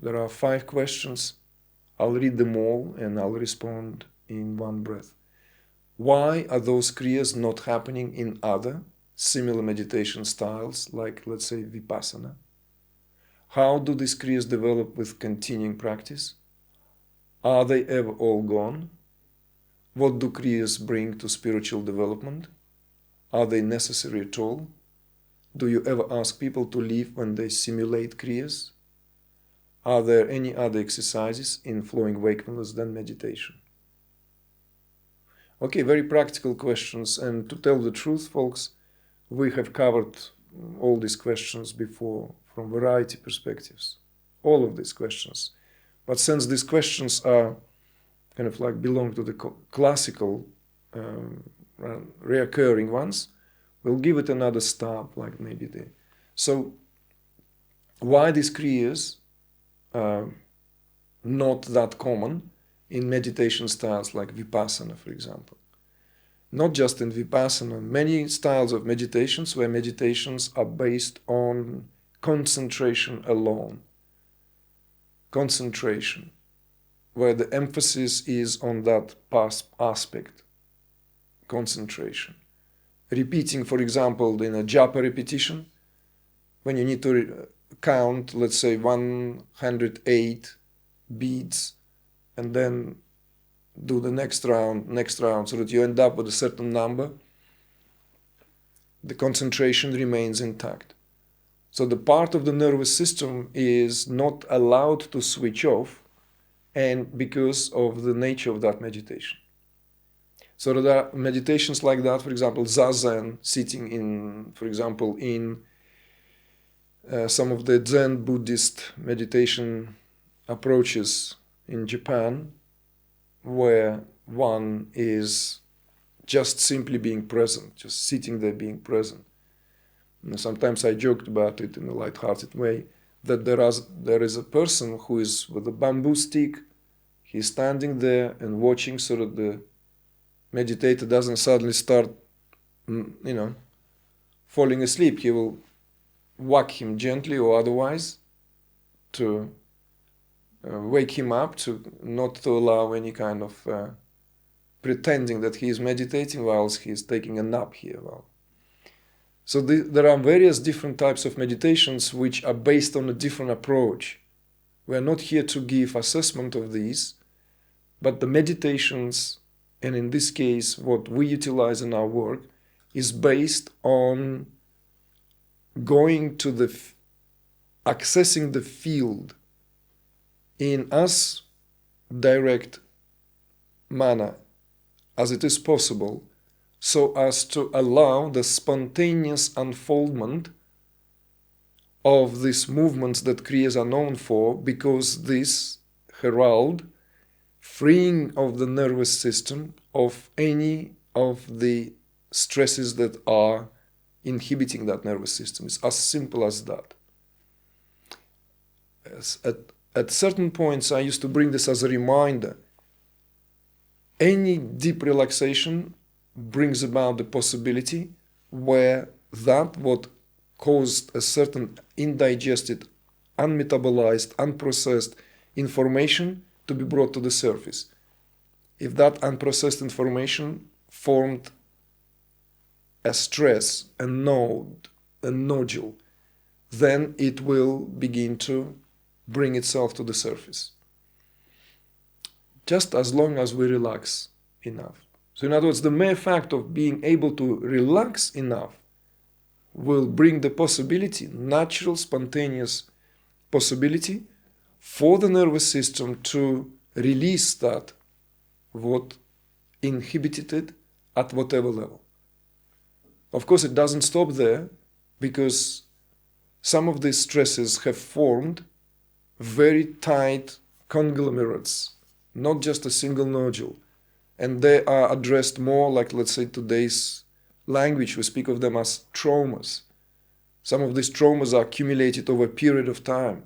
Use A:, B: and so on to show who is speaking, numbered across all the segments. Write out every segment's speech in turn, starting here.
A: There are 5 questions. I'll read them all and I'll respond in one breath. Why are those kriyas not happening in other similar meditation styles, like, let's say, Vipassana? How do these kriyas develop with continuing practice? Are they ever all gone? What do kriyas bring to spiritual development? Are they necessary at all? Do you ever ask people to leave when they simulate kriyas? Are there any other exercises in flowing wakefulness than meditation? Okay, very practical questions, and to tell the truth, folks, we have covered all these questions before from variety perspectives, all of these questions. But since these questions are kind of like belong to the classical reoccurring ones, we'll give it another stop, like maybe the... So why these kriyas are not that common in meditation styles like Vipassana, for example? Not just in Vipassana, many styles of meditations where meditations are based on concentration alone. Concentration, where the emphasis is on that past aspect, concentration. Repeating, for example, in a japa repetition, when you need to count, let's say, 108 beads, and then do the next round, so that you end up with a certain number, the concentration remains intact. So the part of the nervous system is not allowed to switch off, and because of the nature of that meditation. So there are meditations like that, for example, zazen, sitting in, for example, in some of the Zen Buddhist meditation approaches in Japan, where one is just simply being present, just sitting there being present. And sometimes I joked about it in a light-hearted way, that there is a person who is with a bamboo stick, he's standing there and watching so that the meditator doesn't suddenly start, falling asleep. He will whack him gently or otherwise to wake him up, to not to allow any kind of pretending that he is meditating whilst he is taking a nap here. So there are various different types of meditations which are based on a different approach. We are not here to give assessment of these, but the meditations, and in this case what we utilize in our work, is based on going to accessing the field in as direct manner as it is possible, so as to allow the spontaneous unfoldment of these movements that Kriyas are known for, because this herald freeing of the nervous system of any of the stresses that are inhibiting that nervous system. It's as simple as that. At certain points, I used to bring this as a reminder. Any deep relaxation brings about the possibility where that what caused a certain indigested, unmetabolized, unprocessed information to be brought to the surface. If that unprocessed information formed a stress, a node, a nodule, then it will begin to bring itself to the surface. Just as long as we relax enough. So in other words, the mere fact of being able to relax enough will bring the possibility, natural, spontaneous possibility, for the nervous system to release that what inhibited it at whatever level. Of course, it doesn't stop there, because some of these stresses have formed very tight conglomerates, not just a single nodule. And they are addressed more like, let's say, today's language, we speak of them as traumas. Some of these traumas are accumulated over a period of time.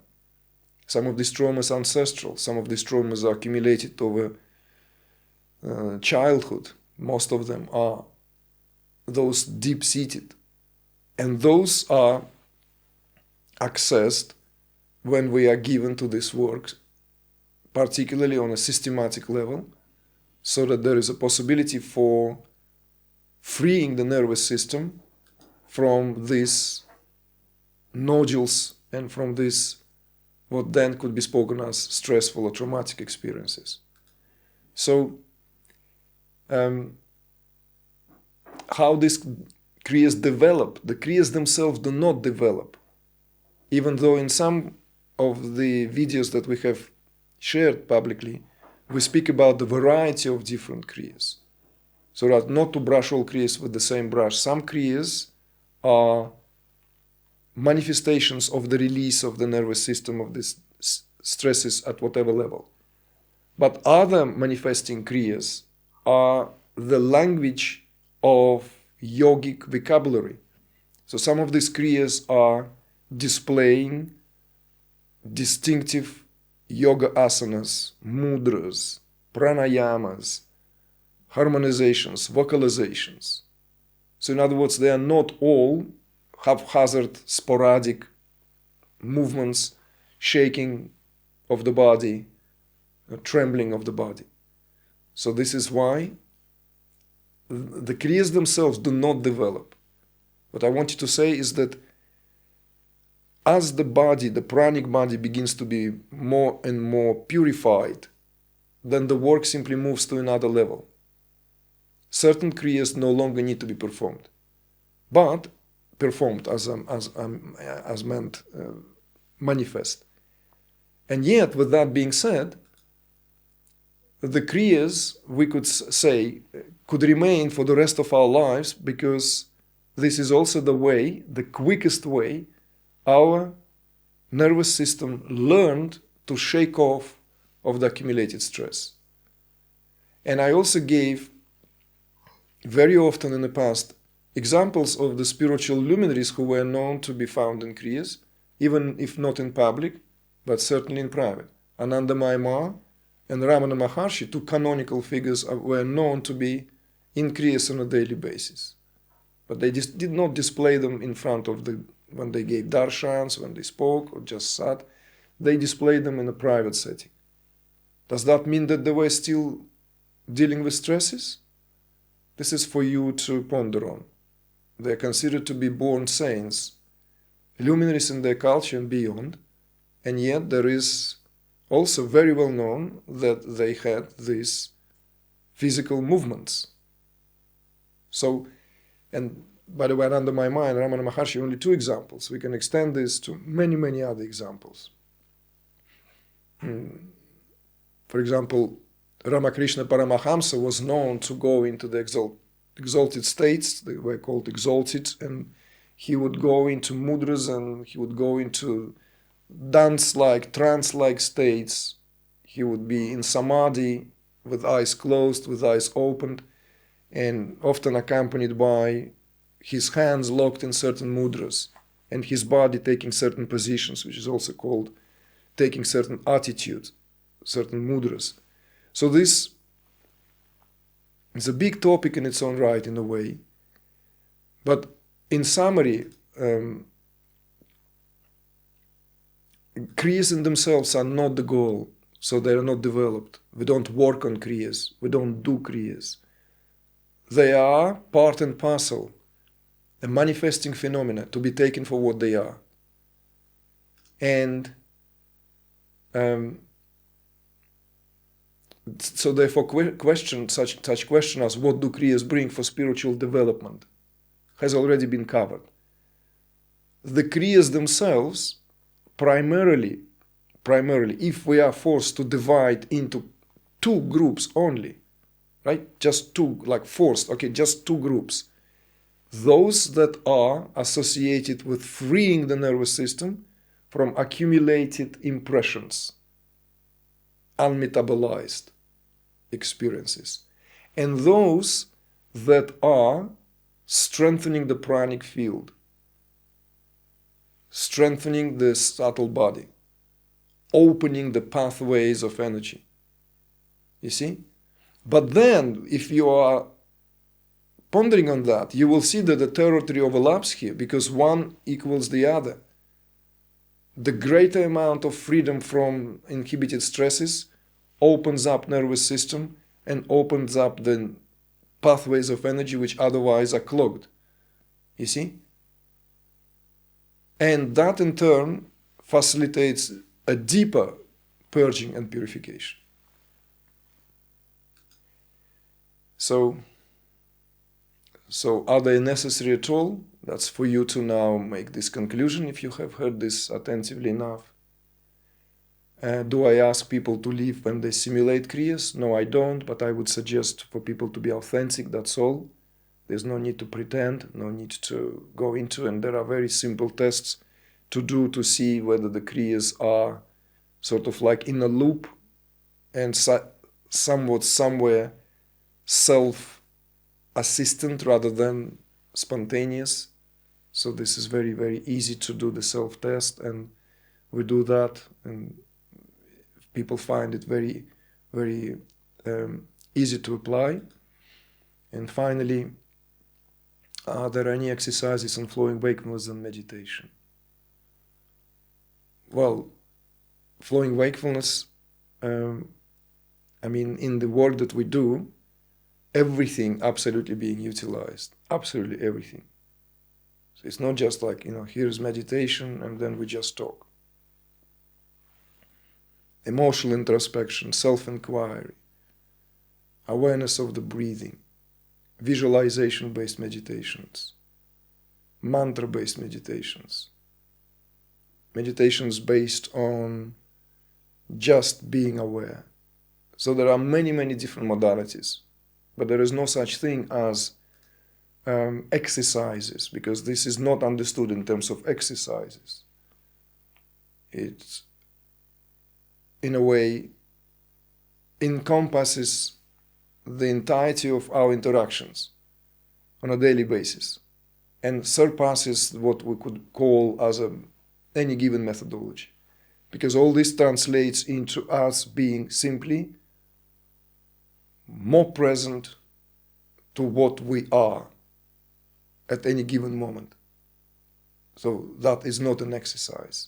A: Some of these traumas are ancestral. Some of these traumas are accumulated over childhood. Most of them are those deep-seated. And those are accessed when we are given to this work, particularly on a systematic level, so that there is a possibility for freeing the nervous system from these nodules and from this, what then could be spoken as stressful or traumatic experiences. So, how these Kriyas develop? The Kriyas themselves do not develop, even though in some of the videos that we have shared publicly, we speak about the variety of different Kriyas. So that not to brush all Kriyas with the same brush. Some Kriyas are manifestations of the release of the nervous system of these stresses at whatever level. But other manifesting Kriyas are the language of yogic vocabulary. So some of these Kriyas are displaying distinctive yoga asanas, mudras, pranayamas, harmonizations, vocalizations. So in other words, they are not all haphazard, sporadic movements, shaking of the body, trembling of the body. So this is why the Kriyas themselves do not develop. What I want you to say is that as the body, the pranic body, begins to be more and more purified, then the work simply moves to another level. Certain Kriyas no longer need to be performed, but performed as meant manifest. And yet, with that being said, the Kriyas, we could say, could remain for the rest of our lives, because this is also the way, the quickest way, our nervous system learned to shake off of the accumulated stress. And I also gave very often in the past examples of the spiritual luminaries who were known to be found in Kriyas, even if not in public, but certainly in private. Anandamayi Ma and Ramana Maharshi, two canonical figures, were known to be in Kriyas on a daily basis. But they just did not display them in front of when they gave darshans, when they spoke or just sat. They displayed them in a private setting. Does that mean that they were still dealing with stresses? This is for you to ponder on. They are considered to be born saints, luminaries in their culture and beyond, and yet there is also very well known that they had these physical movements. So, and by the way, under my mind, Ramana Maharshi, only two examples. We can extend this to many, many other examples. For example, Ramakrishna Paramahamsa was known to go into the exalted states. They were called exalted, and he would go into mudras and he would go into dance-like, trance-like states. He would be in samadhi with eyes closed, with eyes opened, and often accompanied by his hands locked in certain mudras and his body taking certain positions, which is also called taking certain attitudes, certain mudras. So this is a big topic in its own right, in a way. But in summary, Kriyas in themselves are not the goal, so they are not developed. We don't work on Kriyas. We don't do Kriyas. They are part and parcel, a manifesting phenomena to be taken for what they are. And so therefore such question as what do Kriyas bring for spiritual development has already been covered. The Kriyas themselves, primarily, if we are forced to divide into two groups only, right? Just two, like forced, okay, just two groups. Those that are associated with freeing the nervous system from accumulated impressions, unmetabolized experiences, and those that are strengthening the pranic field, strengthening the subtle body, opening the pathways of energy. You see? But then, if you are pondering on that, you will see that the territory overlaps here, because one equals the other. the greater amount of freedom from inhibited stresses opens up nervous system and opens up the pathways of energy which otherwise are clogged. You see? And that in turn facilitates a deeper purging and purification. So are they necessary at all? That's for you to now make this conclusion if you have heard this attentively enough. Do I ask people to leave when they simulate Kriyas? No, I don't, but I would suggest for people to be authentic, that's all. There's no need to pretend, no need to go into, and there are very simple tests to do to see whether the Kriyas are sort of like in a loop and somewhat somewhere self-assistant rather than spontaneous. So this is very, very easy to do the self-test, and we do that, and people find it very, very easy to apply. And finally, are there any exercises on flowing wakefulness and meditation? Well, flowing wakefulness, in the work that we do, everything absolutely being utilized, absolutely everything. So it's not just like, here's meditation and then we just talk. Emotional introspection, self-inquiry, awareness of the breathing, visualization-based meditations, mantra-based meditations, meditations based on just being aware. So there are many, many different modalities, but there is no such thing as exercises, because this is not understood in terms of exercises. It's, in a way, encompasses the entirety of our interactions on a daily basis and surpasses what we could call as any given methodology, because all this translates into us being simply more present to what we are at any given moment. So that is not an exercise.